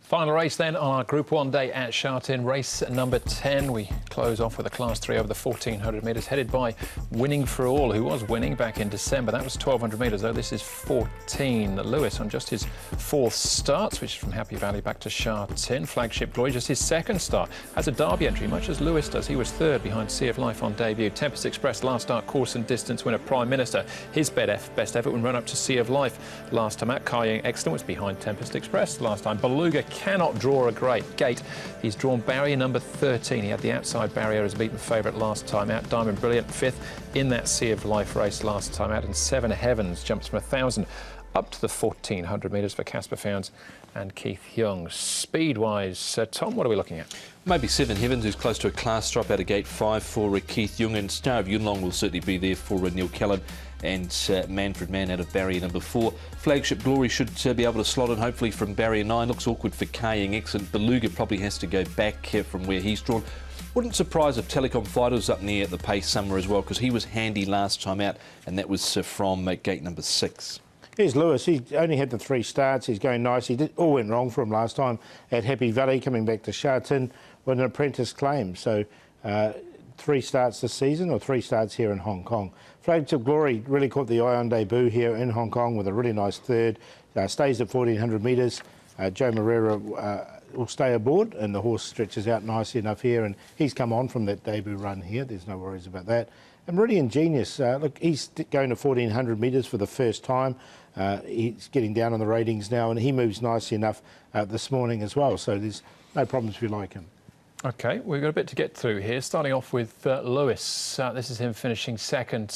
Final race then on our Group 1 day at Sha Tin, race number 10. We close off with a Class 3 over the 1,400 metres, headed by Winning for All, who was winning back in December. That was 1,200 metres, though. This is 14. Lewis on just his fourth start, switches from Happy Valley back to Sha Tin. Flagship Glory, just his second start. Has a Derby entry, much as Lewis does. He was third behind Sea of Life on debut. Tempest Express, last start, course and distance winner, Prime Minister. His best effort when run up to Sea of Life last time out. Kaiying Excellent was behind Tempest Express last time. Beluga cannot draw a great gate. He's drawn barrier number 13. He had the outside barrier as a beaten favourite last time out. Diamond Brilliant fifth in that Sea of Life race last time out. And Seven Heavens jumps from 1,000 up to the 1,400 metres for Casper Founds and Keith Young. Speed-wise, Tom, what are we looking at? Maybe Seven Heavens, who's close to a class drop out of gate 5 for Keith Young, and Star of Yunlong will certainly be there for Neil Callan, and Manfred Mann out of barrier number 4. Flagship Glory should be able to slot in hopefully from barrier 9. Looks awkward for Kaiying Excellent. Beluga probably has to go back from where he's drawn. Wouldn't surprise if Telecom Fighter was up near the pace somewhere as well, because he was handy last time out, and that was from gate number 6. Here's Lewis. He only had the 3 starts. He's going nice. All went wrong for him last time at Happy Valley, coming back to Sha Tin with an apprentice claim. So 3 starts this season, or 3 starts here in Hong Kong. Flagship Glory really caught the eye on debut here in Hong Kong with a really nice third. Stays at 1,400 metres. Joe Moreira will stay aboard, and the horse stretches out nicely enough here, and he's come on from that debut run here. There's no worries about that. And Meridian Genius, look, he's going to 1,400 metres for the first time. He's getting down on the ratings now, and he moves nicely enough this morning as well. So there's no problems if you like him. OK, we've got a bit to get through here. Starting off with Lewis. This is him finishing second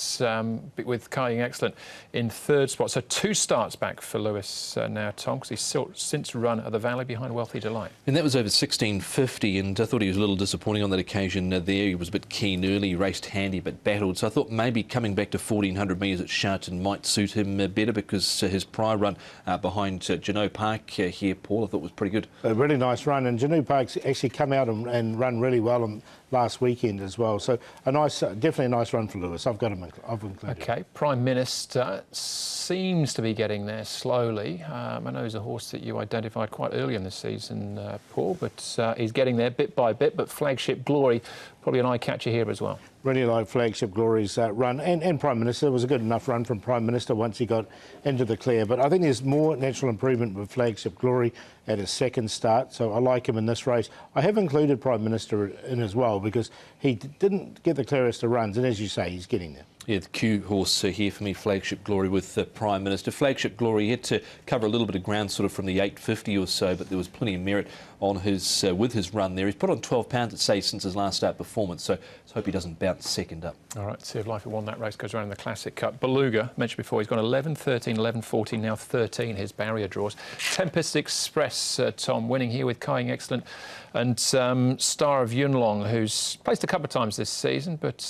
with Kaiying Excellent in third spot. So 2 starts back for Lewis now, Tom, because he's since run at the Valley behind Wealthy Delight. And that was over 16.50, and I thought he was a little disappointing on that occasion there. He was a bit keen early, raced handy but battled. So I thought maybe coming back to 1,400 metres at Sha Tin might suit him better, because his prior run behind Janot Park here, Paul, I thought was pretty good. A really nice run, and Janot Park's actually come out and run really well on last weekend as well. So definitely a nice run for Lewis. I've included. OK, Prime Minister seems to be getting there slowly. I know he's a horse that you identified quite early in the season, Paul, but he's getting there bit by bit. But Flagship Glory, probably an eye-catcher here as well. Really like Flagship Glory's run, and Prime Minister. It was a good enough run from Prime Minister once he got into the clear. But I think there's more natural improvement with Flagship Glory at his second start, so I like him in this race. I have included Prime Minister in as well, because he didn't get the clearest of runs, and as you say, he's getting there. Yeah, the Q horse here for me, Flagship Glory with Prime Minister. Flagship Glory had to cover a little bit of ground sort of from the 850 or so, but there was plenty of merit on his with his run there. He's put on 12 pounds, I'd say, since his last start performance, so let's hope he doesn't bounce second up. All right, Sea of Life, who won that race, goes around in the Classic Cup. Beluga, mentioned before, he's gone 11, 13, 11, 14, now 13, his barrier draws. Tempest Express, Tom, winning here with Kaiying Excellent, and Star of Yunlong, who's placed a couple of times this season, but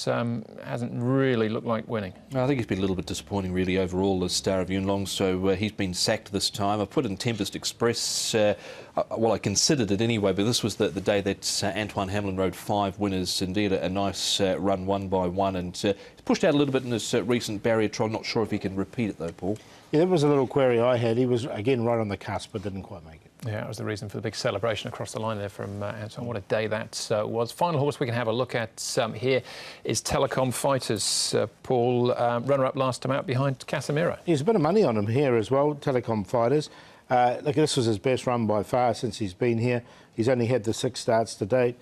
hasn't really looked like winning. I think he's been a little bit disappointing really overall, as Star of Yunlong, so he's been sacked this time. I put in Tempest Express, well, I considered it anyway, but this was the day that Antoine Hamlin rode 5 winners. Indeed, a nice run one by one, and he's pushed out a little bit in this recent barrier trial. Not sure if he can repeat it though, Paul. Yeah, that was a little query I had. He was, again, right on the cusp, but didn't quite make it. Yeah, that was the reason for the big celebration across the line there from Antoine. What a day that was. Final horse we can have a look at here is Telecom Fighters. Paul, runner-up last time out behind Casemiro. There's a bit of money on him here as well, Telecom Fighters. Look, this was his best run by far since he's been here. He's only had the 6 starts to date.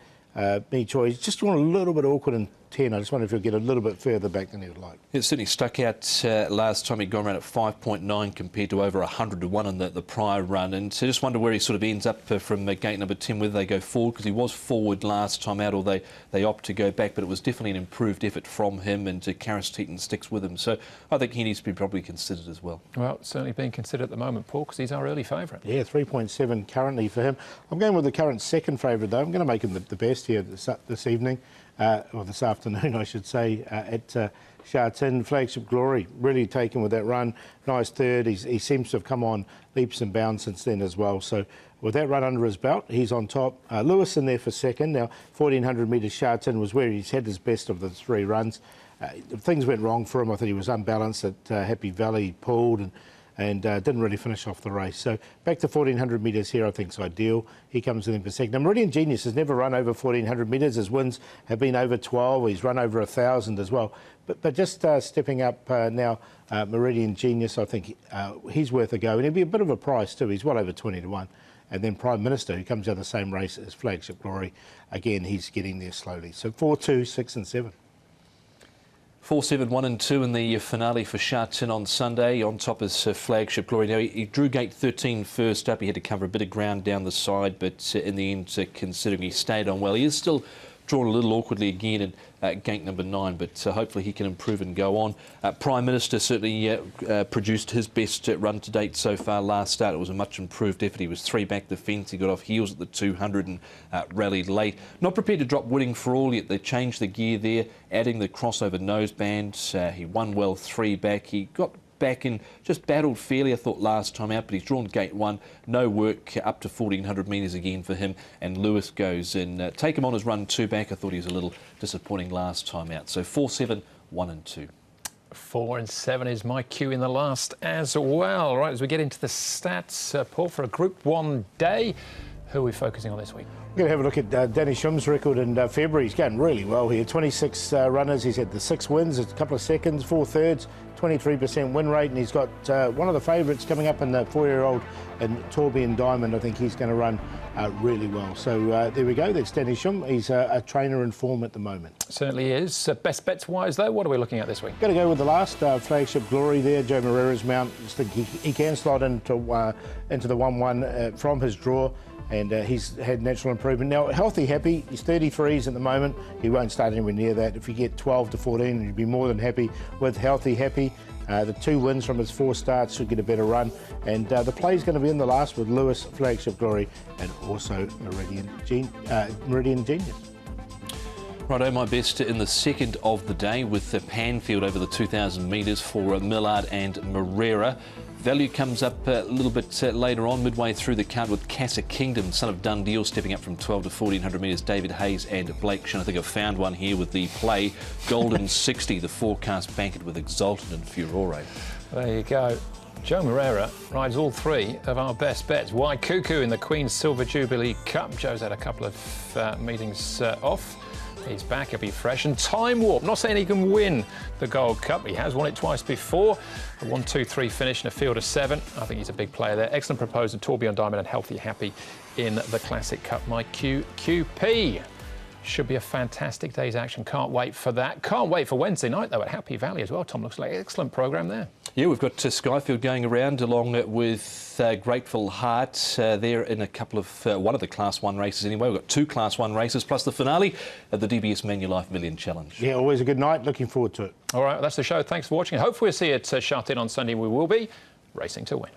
Me choice. Just want a little bit awkward in 10. I just wonder if he'll get a little bit further back than he would like. It certainly stuck out last time. He'd gone around at 5.9 compared to over 100 to 1 in the prior run, and so just wonder where he sort of ends up from gate number 10, whether they go forward, because he was forward last time out, or they opt to go back, but it was definitely an improved effort from him, and Karis Teton sticks with him, so I think he needs to be probably considered as well. Well, certainly being considered at the moment, Paul, because he's our early favourite. Yeah, 3.7 currently for him. I'm going with the current second favourite though. I'm going to make him the best here this evening. Or this afternoon, I should say, at Sha Tin. Flagship Glory, really taken with that run. Nice third. He seems to have come on leaps and bounds since then as well. So with that run under his belt, he's on top. Lewis in there for second. Now, 1,400 metres Sha Tin was where he's had his best of the 3 runs. Things went wrong for him. I thought he was unbalanced at Happy Valley, pulled, and and didn't really finish off the race. So back to 1400 metres here, I think is ideal. He comes in for second. Now, Meridian Genius has never run over 1400 metres. His wins have been over 12. He's run over 1,000 as well. But just stepping up now, Meridian Genius, I think he's worth a go. And he'll be a bit of a price too. He's well over 20 to 1. And then Prime Minister, who comes out of the same race as Flagship Glory, again, he's getting there slowly. So 4, 2, 6 and 7. 4, 7, 1 and 2 in the finale for Sha Tin on Sunday. On top is Flagship Glory. Now, he drew gate 13 first up. He had to cover a bit of ground down the side, but in the end, considering he stayed on well, he is still drawn a little awkwardly again in gate number 9, but hopefully he can improve and go on. Prime Minister certainly produced his best run to date so far. Last start, it was a much improved effort. He was 3 back the fence. He got off heels at the 200 and rallied late. Not prepared to drop Winning for All yet. They changed the gear there, adding the crossover noseband. He won well 3 back. He got back and just battled fairly, I thought, last time out, but he's drawn gate 1. No work up to 1400 metres again for him, and Lewis goes in. Take him on his run 2 back. I thought he was a little disappointing last time out. So 4, 7, 1 and 2. 4 and 7 is my cue in the last as well. Right, as we get into the stats, Paul, for a Group 1 day, who are we focusing on this week? We're going to have a look at Danny Schum's record in February. He's going really well here. 26 runners. He's had the 6 wins, a couple of seconds, 4 thirds, 23% win rate, and he's got one of the favourites coming up in the 4-year-old and Torbjorn Diamond. I think he's going to run really well. So there we go. That's Danny Schum. He's a trainer in form at the moment. Certainly is. Best bets wise, though, what are we looking at this week? Got to go with the last Flagship Glory there. Joe Moreira's mount. I think he can slot into the 1-1 from his draw. And he's had natural improvement. Now, Healthy Happy, he's 33s at the moment. He won't start anywhere near that. If you get 12 to 14, you'd be more than happy with Healthy Happy. The 2 wins from his 4 starts should get a better run. And the play's going to be in the last with Lewis, Flagship Glory, and also Meridian Genius. Righto, my best in the second of the day with the Panfield over the 2,000 metres for Millard and Moreira. Value comes up a little bit later on, midway through the card, with Casa Kingdom, son of Dundee, stepping up from 12 to 1400 metres. David Hayes and Blake Shin. I think I've found one here with the play. Golden 60, the forecast banked with Exultant and Furore. There you go. Joe Moreira rides all 3 of our best bets. Why Cuckoo in the Queen's Silver Jubilee Cup. Joe's had a couple of meetings off. He's back, he'll be fresh. And Time Warp, not saying he can win the Gold Cup. He has won it twice before. A 1-2-3 finish in a field of 7. I think he's a big player there. Excellent proposal, Torbjorn Diamond and Healthy Happy in the Classic Cup. My QP. Should be a fantastic day's action. Can't wait for that. Can't wait for Wednesday night, though, at Happy Valley as well. Tom, looks like an excellent programme there. Yeah, we've got Skyfield going around along with Grateful Heart there in a couple of, one of the Class 1 races anyway. We've got 2 Class 1 races plus the finale of the DBS Manulife Million Challenge. Yeah, always a good night. Looking forward to it. All right, well, that's the show. Thanks for watching. Hopefully we'll see you at Sha Tin on Sunday. We will be racing to win.